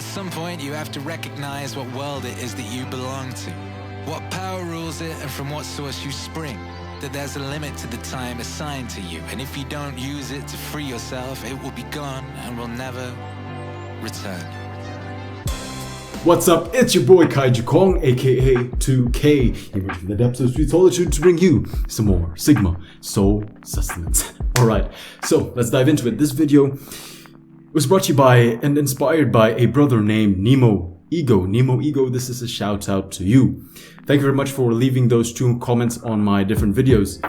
some point, you have to recognize what world it is that you belong to, what power rules it, and from what source you spring. That there's a limit to the time assigned to you, and if you don't use it to free yourself, it will be gone and will never return. What's up? It's your boy Kaiju Kong, aka 2K, emerging from the depths of sweet solitude to bring you some more Sigma soul sustenance. Alright, so let's dive into it. This video was brought to you by and inspired by a brother named Nemo Ego. Nemo Ego, this is a shout out to you. Thank you very much for leaving those 2 comments on my different videos.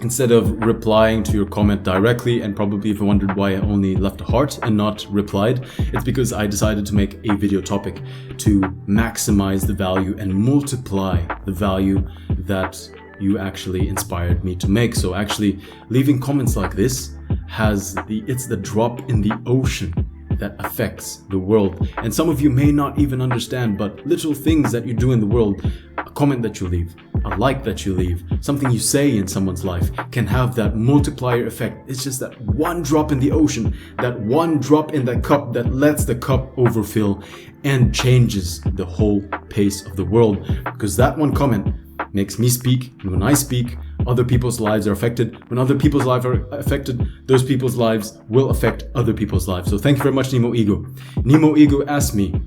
Instead of replying to your comment directly, and probably if you wondered why I only left a heart and not replied, it's because I decided to make a video topic to maximize the value and multiply the value that you actually inspired me to make. So actually leaving comments like this it's the drop in the ocean that affects the world. And some of you may not even understand, but little things that you do in the world, a comment that you leave, a like that you leave, something you say in someone's life can have that multiplier effect. It's just that one drop in the ocean, that one drop in that cup that lets the cup overfill and changes the whole pace of the world. Because that one comment makes me speak, and when I speak, other people's lives are affected. When other people's lives are affected, those people's lives will affect other people's lives. So thank you very much, Nemo Ego. Nemo Ego asked me,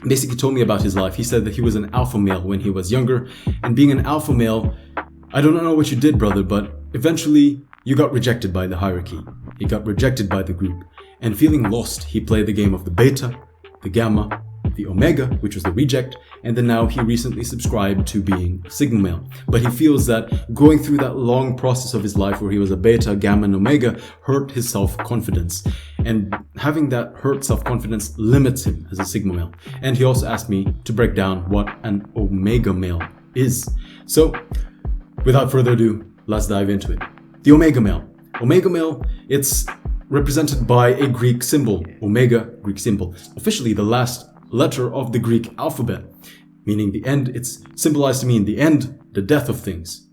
basically told me about his life. He said that he was an alpha male when he was younger, and being an alpha male, I don't know what you did, brother, but eventually you got rejected by the hierarchy. He got rejected by the group, and feeling lost, he played the game of the beta, the gamma, the omega, which was the reject, and then now he recently subscribed to being a sigma male. But he feels that going through that long process of his life where he was a beta, gamma, and omega hurt his self-confidence. And having that hurt self-confidence limits him as a sigma male. And he also asked me to break down what an omega male is. So, without further ado, let's dive into it. The omega male. Omega male, it's represented by a Greek symbol, omega, Greek symbol. Officially the last letter of the Greek alphabet, meaning the end. It's symbolized to mean the end, the death of things.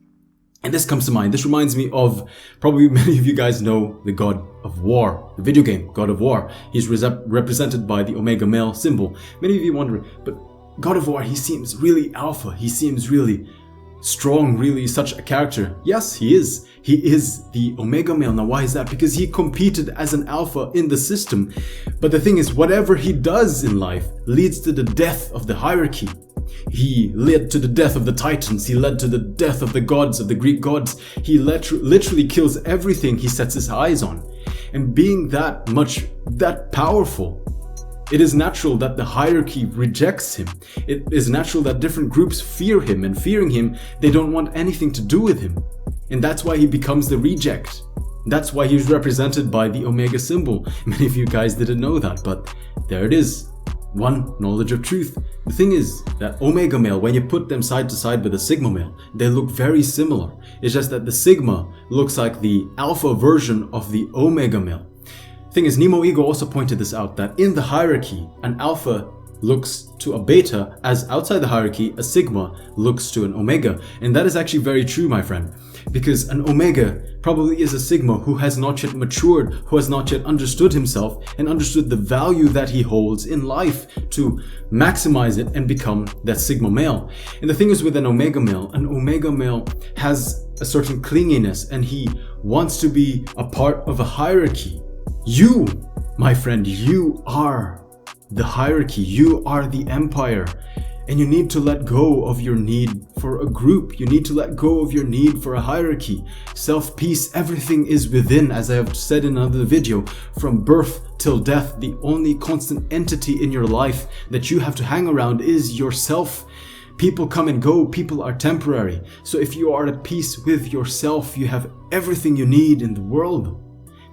And this comes to mind. This reminds me of, probably many of you guys know the God of War, the video game God of War. He's represented by the omega male symbol. Many of you wonder, but God of War, he seems really alpha. He seems really strong, really such a character. Yes, he is. He is the omega male. Now why is that? Because he competed as an alpha in the system. But the thing is, whatever he does in life leads to the death of the hierarchy. He led to the death of the Titans. He led to the death of the gods, of the Greek gods. He literally kills everything he sets his eyes on. And being that powerful, it is natural that the hierarchy rejects him. It is natural that different groups fear him, and fearing him, they don't want anything to do with him. And that's why he becomes the reject. That's why he's represented by the omega symbol. Many of you guys didn't know that, but there it is. One knowledge of truth. The thing is that omega male, when you put them side to side with a sigma male, they look very similar. It's just that the sigma looks like the alpha version of the omega male. Thing is, Nemo Ego also pointed this out, that in the hierarchy, an alpha looks to a beta, as outside the hierarchy, a sigma looks to an omega. And that is actually very true, my friend, because an omega probably is a sigma who has not yet matured, who has not yet understood himself and understood the value that he holds in life to maximize it and become that sigma male. And the thing is, with an omega male has a certain clinginess, and he wants to be a part of a hierarchy. You, my friend, you are the hierarchy, you are the empire, and you need to let go of your need for a group. You need to let go of your need for a hierarchy. Self-peace, everything is within, as I have said in another video. From birth till death, the only constant entity in your life that you have to hang around is yourself. People come and go, people are temporary. So if you are at peace with yourself, you have everything you need in the world.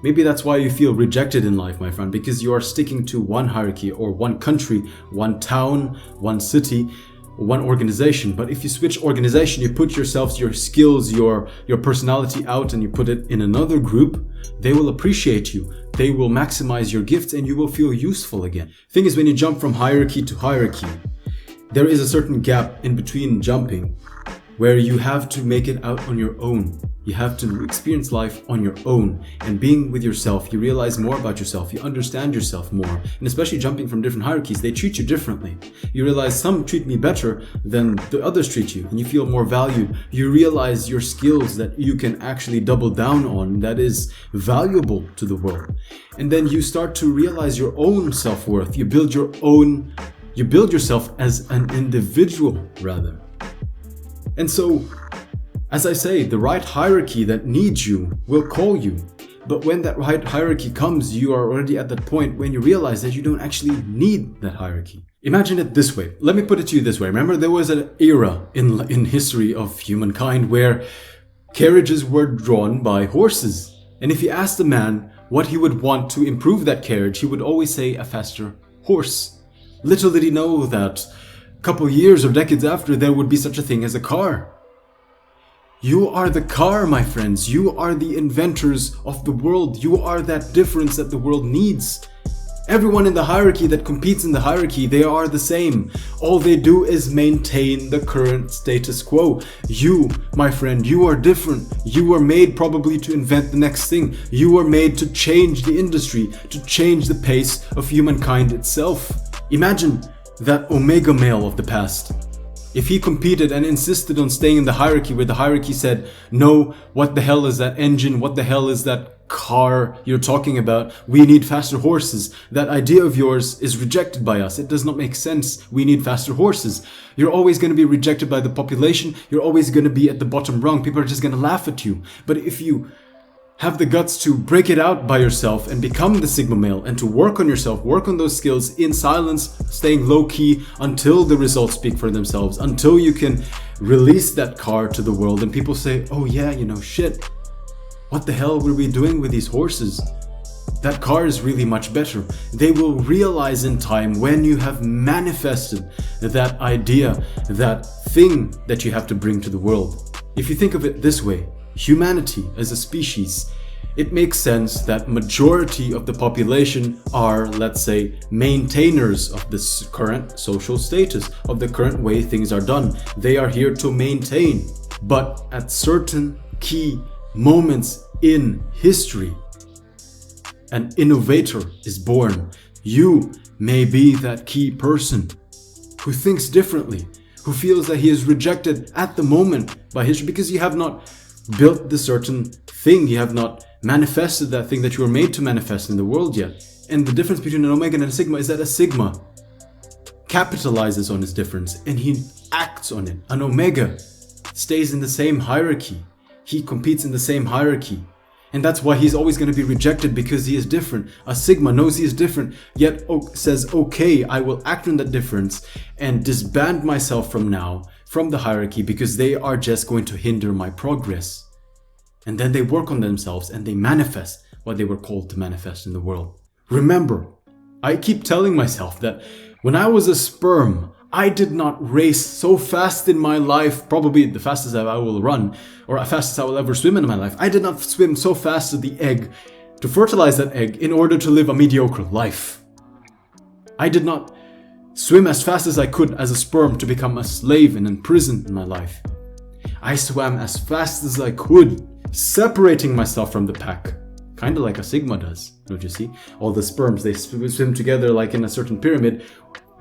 Maybe that's why you feel rejected in life, my friend, because you are sticking to one hierarchy or one country, one town, one city, one organization. But if you switch organization, you put yourselves, your skills, your personality out, and you put it in another group, they will appreciate you. They will maximize your gifts, and you will feel useful again. Thing is, when you jump from hierarchy to hierarchy, there is a certain gap in between jumping where you have to make it out on your own. You have to experience life on your own. And being with yourself, you realize more about yourself. You understand yourself more. And especially jumping from different hierarchies, they treat you differently. You realize some treat me better than the others treat you. And you feel more valued. You realize your skills that you can actually double down on that is valuable to the world. And then you start to realize your own self-worth. You build yourself as an individual, rather. And so, as I say, the right hierarchy that needs you will call you. But when that right hierarchy comes, you are already at that point when you realize that you don't actually need that hierarchy. Imagine it this way. Let me put it to you this way. Remember, there was an era in history of humankind where carriages were drawn by horses. And if you asked a man what he would want to improve that carriage, he would always say a faster horse. Little did he know that a couple years or decades after, there would be such a thing as a car. You are the car, my friends. You are the inventors of the world. You are that difference that the world needs. Everyone in the hierarchy that competes in the hierarchy, they are the same. All they do is maintain the current status quo. You, my friend, you are different. You were made probably to invent the next thing. You were made to change the industry, to change the pace of humankind itself. Imagine that Omega male of the past. If he competed and insisted on staying in the hierarchy where the hierarchy said, no, what the hell is that engine? What the hell is that car you're talking about? We need faster horses. That idea of yours is rejected by us. It does not make sense. We need faster horses. You're always going to be rejected by the population. You're always going to be at the bottom rung. People are just going to laugh at you. But if you have the guts to break it out by yourself and become the Sigma male and to work on yourself, work on those skills in silence, staying low key until the results speak for themselves, until you can release that car to the world and people say, oh yeah, shit, what the hell were we doing with these horses? That car is really much better. They will realize in time when you have manifested that idea, that thing that you have to bring to the world. If you think of it this way, humanity as a species, it makes sense that majority of the population are, let's say, maintainers of this current social status, of the current way things are done. They are here to maintain. But at certain key moments in history, an innovator is born. You may be that key person who thinks differently, who feels that he is rejected at the moment by history because you have not built the certain thing, you have not manifested that thing that you were made to manifest in the world yet. And the difference between an Omega and a Sigma is that a Sigma capitalizes on his difference and he acts on it. An Omega stays in the same hierarchy. He competes in the same hierarchy. And that's why he's always going to be rejected, because he is different. A Sigma knows he is different, yet says, okay, I will act on that difference and disband myself from the hierarchy, because they are just going to hinder my progress. And then they work on themselves and they manifest what they were called to manifest in the world. Remember, I keep telling myself that when I was a sperm, I did not race so fast in my life, probably the fastest I will run, or the fastest I will ever swim in my life. I did not swim so fast to the egg, to fertilize that egg in order to live a mediocre life. I did not swim as fast as I could as a sperm to become a slave and imprisoned in my life. I swam as fast as I could, separating myself from the pack. Kind of like a Sigma does, don't you see? All the sperms, they swim together like in a certain pyramid,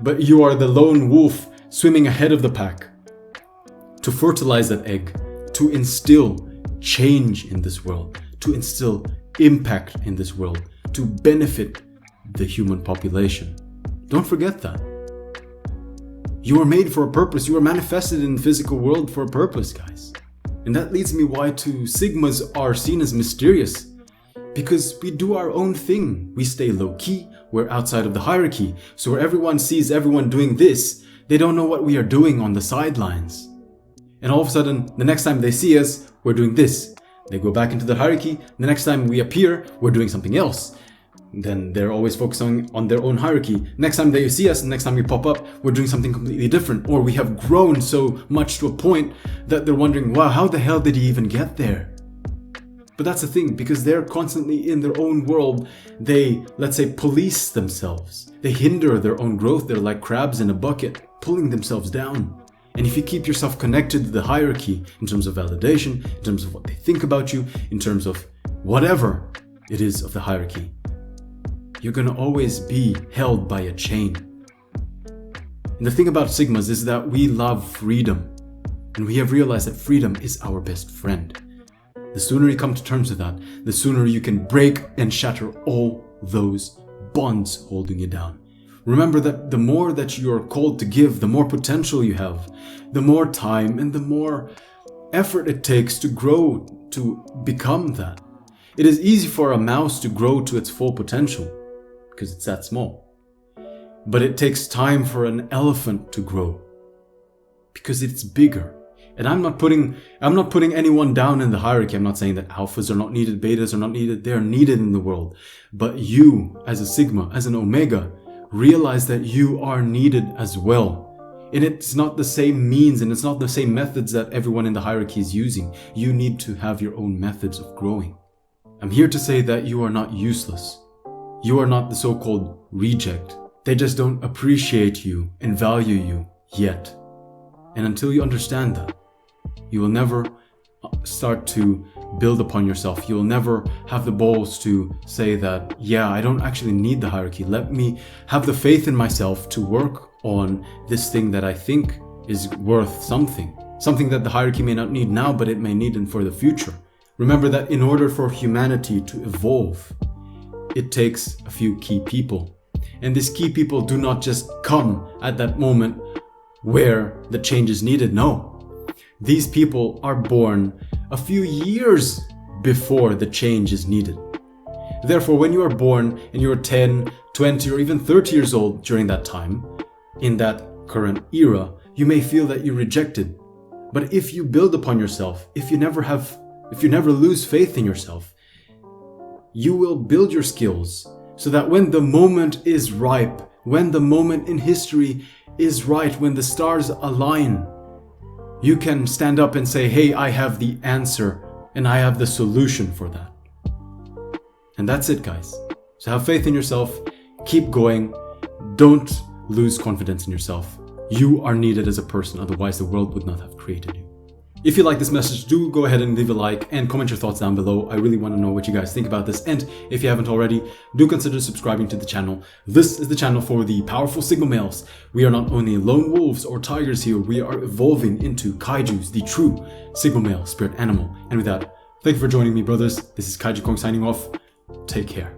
but you are the lone wolf swimming ahead of the pack to fertilize that egg, to instill change in this world, to instill impact in this world, to benefit the human population. Don't forget that. You are made for a purpose. You are manifested in the physical world for a purpose, guys. And that leads me why two Sigmas are seen as mysterious. Because we do our own thing. We stay low key. We're outside of the hierarchy. So where everyone sees everyone doing this, they don't know what we are doing on the sidelines. And all of a sudden, the next time they see us, we're doing this. They go back into the hierarchy. The next time we appear, we're doing something else. Then they're always focusing on their own hierarchy. Next time they see us, next time we pop up, we're doing something completely different. Or we have grown so much to a point that they're wondering, wow, how the hell did he even get there? But that's the thing, because they're constantly in their own world, they, let's say, police themselves. They hinder their own growth. They're like crabs in a bucket, pulling themselves down. And if you keep yourself connected to the hierarchy in terms of validation, in terms of what they think about you, in terms of whatever it is of the hierarchy, you're gonna always be held by a chain. And the thing about Sigmas is that we love freedom. And we have realized that freedom is our best friend. The sooner you come to terms with that, the sooner you can break and shatter all those bonds holding you down. Remember that the more that you are called to give, the more potential you have, the more time and the more effort it takes to grow to become that. It is easy for a mouse to grow to its full potential because it's that small. But it takes time for an elephant to grow because it's bigger. And I'm not putting anyone down in the hierarchy. I'm not saying that alphas are not needed, betas are not needed. They're needed in the world. But you, as a Sigma, as an Omega, realize that you are needed as well. And it's not the same means and it's not the same methods that everyone in the hierarchy is using. You need to have your own methods of growing. I'm here to say that you are not useless. You are not the so-called reject. They just don't appreciate you and value you yet. And until you understand that, you will never start to build upon yourself. You will never have the balls to say that, yeah, I don't actually need the hierarchy. Let me have the faith in myself to work on this thing that I think is worth something. Something that the hierarchy may not need now, but it may need for the future. Remember that in order for humanity to evolve, it takes a few key people. And these key people do not just come at that moment where the change is needed. No. These people are born a few years before the change is needed. Therefore, when you are born and you are 10, 20, or even 30 years old during that time, in that current era, you may feel that you're rejected. But if you build upon yourself, if you never lose faith in yourself, you will build your skills so that when the moment is ripe, when the moment in history is right, when the stars align, you can stand up and say, hey, I have the answer and I have the solution for that. And that's it, guys. So have faith in yourself, keep going, don't lose confidence in yourself. You are needed as a person, otherwise the world would not have created you. If you like this message, do go ahead and leave a like and comment your thoughts down below. I really want to know what you guys think about this. And if you haven't already, do consider subscribing to the channel. This is the channel for the powerful Sigma males. We are not only lone wolves or tigers here, we are evolving into kaijus, the true Sigma male spirit animal. And with that, thank you for joining me, brothers. This is Kaiju Kong signing off. Take care.